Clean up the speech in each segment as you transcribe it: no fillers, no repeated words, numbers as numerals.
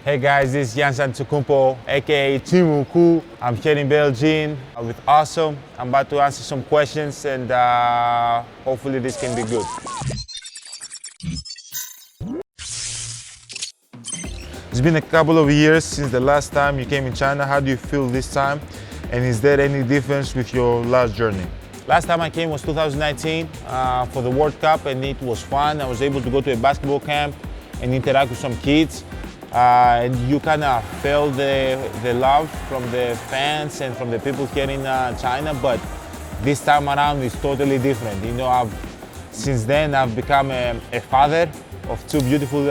Hey guys, this is Giannis Antetokounmpo, aka Milwaukee. I'm here in Belgium with ULSUM. I'm about to answer some questions and hopefully this can be good. It's been a couple of years since the last time you came in China. How do you feel this time? And is there any difference with your last journey? Last time I came was 2019 for the World Cup, and it was fun. I was able to go to a basketball camp and interact with some kids. And you kind of felt the love from the fans and from the people here in China, but this time around it's totally different. You know, since then I've become a father of two beautiful,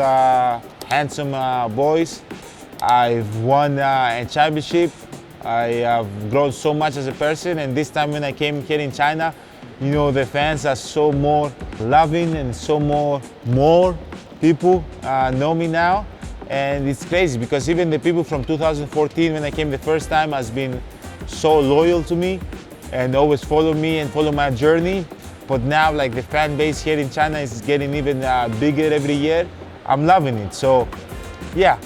handsome boys. I've won a championship. I have grown so much as a person, and this time when I came here in China, you know, the fans are so more loving and so more people know me now. And it's crazy because even the people from 2014 when I came the first time has been so loyal to me and always follow me and follow my journey. But now like the fan base here in China is getting even bigger every year. I'm loving it. So yeah,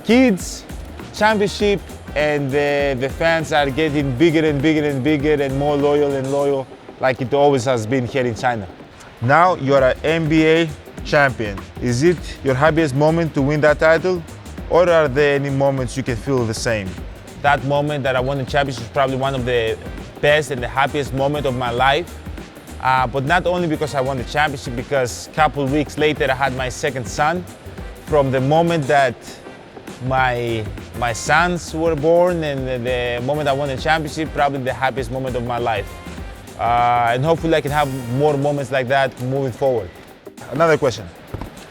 kids, championship, and the fans are getting bigger and bigger and bigger and more loyal like it always has been here in China. Now you're an NBA champion. Is it your happiest moment to win that title, or are there any moments you can feel the same? That moment that I won the championship is probably one of the best and the happiest moment of my life. But not only because I won the championship, because a couple weeks later I had my second son. From the moment that my sons were born and the moment I won the championship, probably the happiest moment of my life. And hopefully I can have more moments like that moving forward. Another question.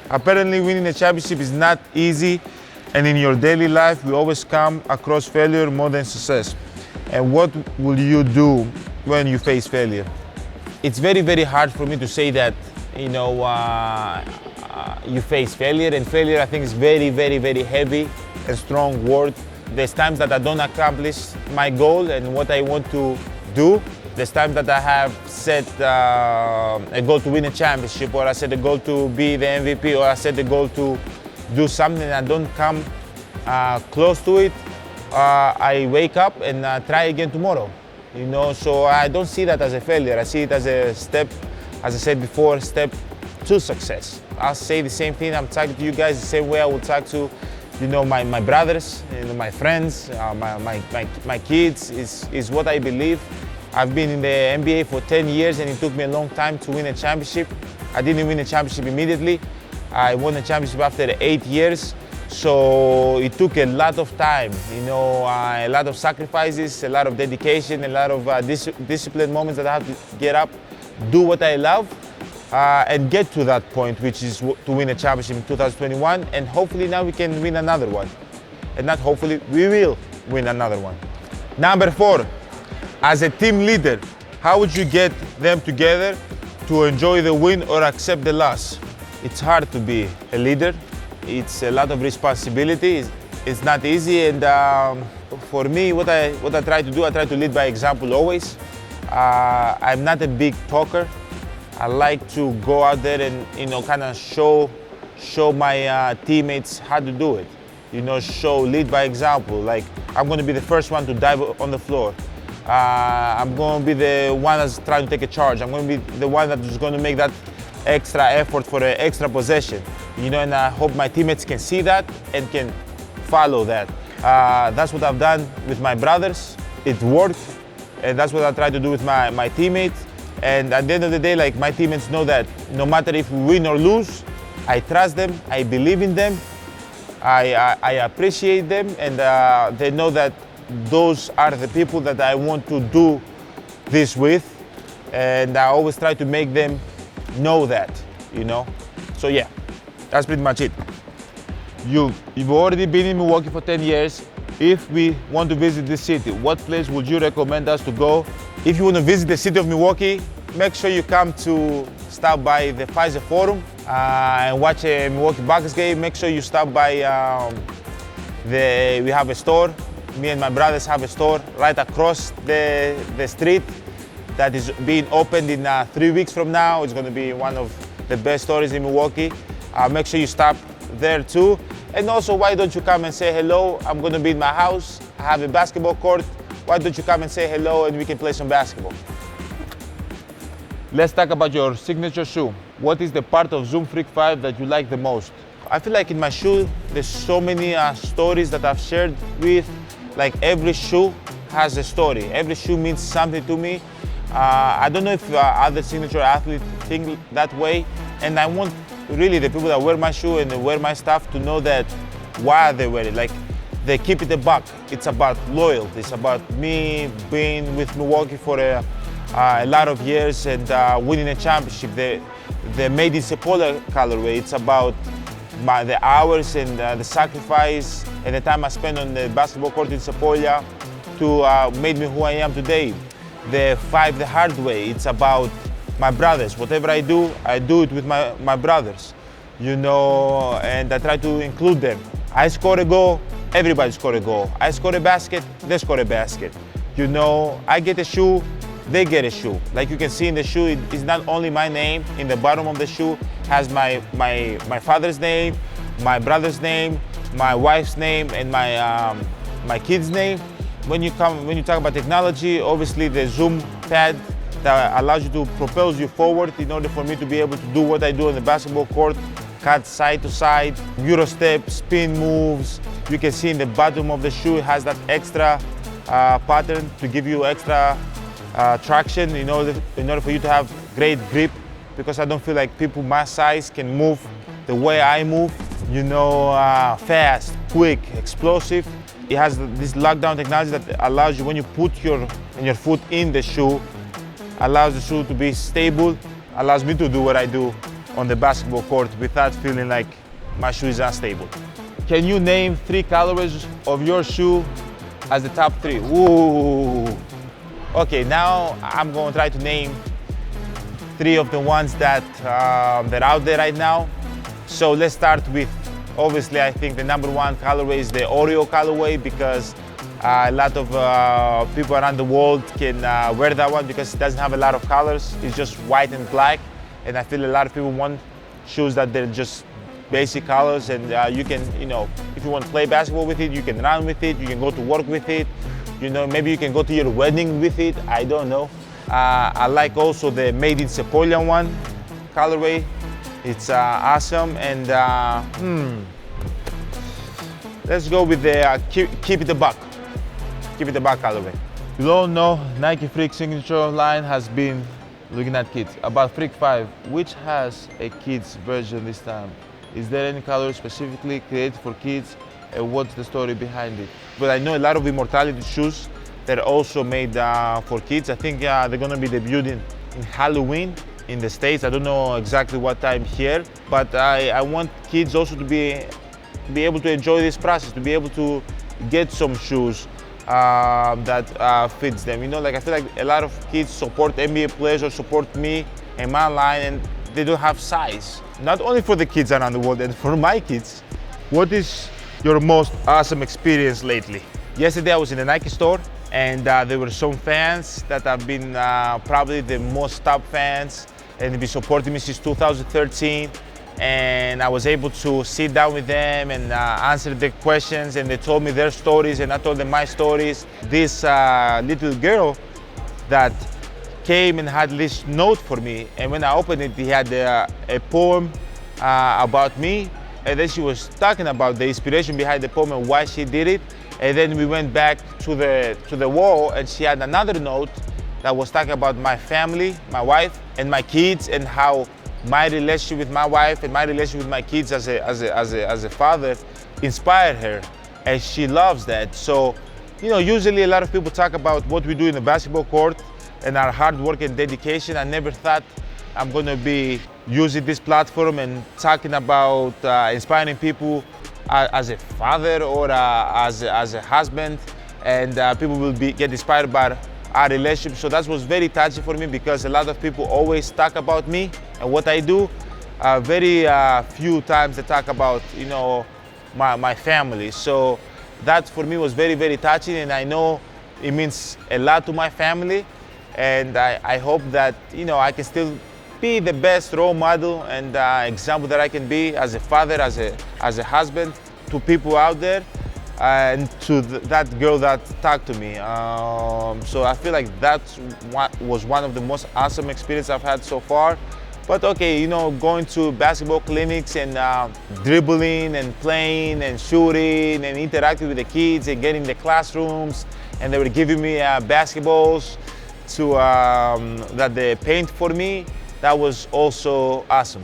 Apparently winning a championship is not easy, and in your daily life we always come across failure more than success. And what will you do when you face failure? It's very, very hard for me to say that, you know, you face failure, and failure I think is very, very, very heavy and strong word. There's times that I don't accomplish my goal and what I want to do. There's times that I have set a goal to win a championship, or I set a goal to be the MVP, or I set a goal to do something and I don't come close to it. I wake up and try again tomorrow. You know, so I don't see that as a failure. I see it as a step, as I said before, step to success. I'll say the same thing. I'm talking to you guys the same way I would talk to, you know, my brothers, you know, my friends, my kids. Is what I believe. I've been in the NBA for 10 years and it took me a long time to win a championship. I didn't win a championship immediately. I won a championship after 8 years. So it took a lot of time, you know, a lot of sacrifices, a lot of dedication, a lot of disciplined moments that I have to get up, do what I love, and get to that point, which is to win a championship in 2021. And hopefully now we can win another one. And not hopefully, we will win another one. Number 4. As a team leader, how would you get them together to enjoy the win or accept the loss? It's hard to be a leader. It's a lot of responsibility. It's not easy, and for me, what I try to do, I try to lead by example always. I'm not a big talker. I like to go out there and, you know, kind of show my teammates how to do it. You know, lead by example. Like, I'm going to be the first one to dive on the floor. I'm going to be the one that's trying to take a charge. I'm going to be the one that's going to make that extra effort for an extra possession. You know, and I hope my teammates can see that and can follow that. That's what I've done with my brothers. It worked, and that's what I try to do with my teammates. And at the end of the day, like, my teammates know that no matter if we win or lose, I trust them, I believe in them, I appreciate them, and they know that those are the people that I want to do this with, and I always try to make them know that, you know. So yeah, that's pretty much it. You've already been in Milwaukee for 10 years. If we want to visit this city, what place would you recommend us to go? If you want to visit the city of Milwaukee, make sure you come to stop by the Pfizer Forum and watch a Milwaukee Bucks game. Make sure you stop by we have a store. Me and my brothers have a store right across the street that is being opened in 3 weeks from now. It's going to be one of the best stores in Milwaukee. Make sure you stop there too. And also, why don't you come and say hello? I'm gonna be in my house. I have a basketball court. Why don't you come and say hello and we can play some basketball? Let's talk about your signature shoe. What is the part of Zoom Freak 5 that you like the most? I feel like in my shoe, there's so many stories that I've shared with. Like every shoe has a story. Every shoe means something to me. I don't know if other signature athletes think that way. And I want really the people that wear my shoe and they wear my stuff to know that why they wear it. Like they keep it a buck. It's about loyalty. It's about me being with Milwaukee for a lot of years and winning a championship. The made in Sepolia colorway. It's about the hours and the sacrifice and the time I spent on the basketball court in Sepolia to made me who I am today. The 5 the hard way. It's about my brothers. Whatever I do it with my brothers, you know, and I try to include them. I score a goal, everybody score a goal. I score a basket, they score a basket. You know, I get a shoe, they get a shoe. Like you can see in the shoe, it's not only my name. In the bottom of the shoe has my father's name, my brother's name, my wife's name, and my kid's name. When you talk about technology, obviously the Zoom pad that allows you to propel you forward in order for me to be able to do what I do on the basketball court, cut side to side, Euro step, spin moves. You can see in the bottom of the shoe it has that extra pattern to give you extra traction in order for you to have great grip, because I don't feel like people my size can move the way I move. You know, fast, quick, explosive. It has this lockdown technology that allows you, when you put your foot in the shoe, allows the shoe to be stable, allows me to do what I do on the basketball court without feeling like my shoe is unstable. Can you name 3 colorways of your shoe as the top 3? Ooh. Okay, now I'm going to try to name 3 of the ones that are out there right now. So let's start with, obviously, I think the number 1 colorway is the Oreo colorway, because a lot of people around the world can wear that one because it doesn't have a lot of colors. It's just white and black. And I feel a lot of people want shoes that they're just basic colors, and you can, you know, if you want to play basketball with it, you can run with it, you can go to work with it, you know, maybe you can go to your wedding with it, I don't know. I like also the made in Sepolia one colorway. It's awesome. And let's go with the keep it a buck. Keep it a buck colorway. You all know Nike Freak signature line has been looking at kids. About Freak 5, which has a kids version this time? Is there any color specifically created for kids, and what's the story behind it? But I know a lot of immortality shoes that are also made for kids. I think they're gonna be debuting in Halloween in the States. I don't know exactly what time here, but I want kids also to be able to enjoy this process, to be able to get some shoes that fits them. You know, like I feel like a lot of kids support NBA players or support me and my line, and they don't have size. Not only for the kids around the world, and for my kids. What is your most awesome experience lately? Yesterday I was in the Nike store, and there were some fans that have been probably the most top fans, and they've been supporting me since 2013. And I was able to sit down with them and answer their questions, and they told me their stories and I told them my stories. This little girl that came and had this note for me, and when I opened it, he had a poem about me, and then she was talking about the inspiration behind the poem and why she did it. And then we went back to the wall, and she had another note that was talking about my family, my wife, and my kids, and how my relationship with my wife and my relationship with my kids as a father inspired her, and she loves that. So, you know, usually a lot of people talk about what we do in the basketball court and our hard work and dedication. I never thought I'm gonna be using this platform and talking about inspiring people as a father or as a husband, and people will get inspired by our relationship. So that was very touching for me, because a lot of people always talk about me and what I do. Very few times they talk about, you know, my family. So that for me was very, very touching, and I know it means a lot to my family. And I hope that, you know, I can still be the best role model and example that I can be as a father, as a husband to people out there and to that girl that talked to me. So I feel like that was one of the most awesome experiences I've had so far. But okay, you know, going to basketball clinics and dribbling and playing and shooting and interacting with the kids and getting in the classrooms, and they were giving me basketballs to that they paint for me. That was also awesome.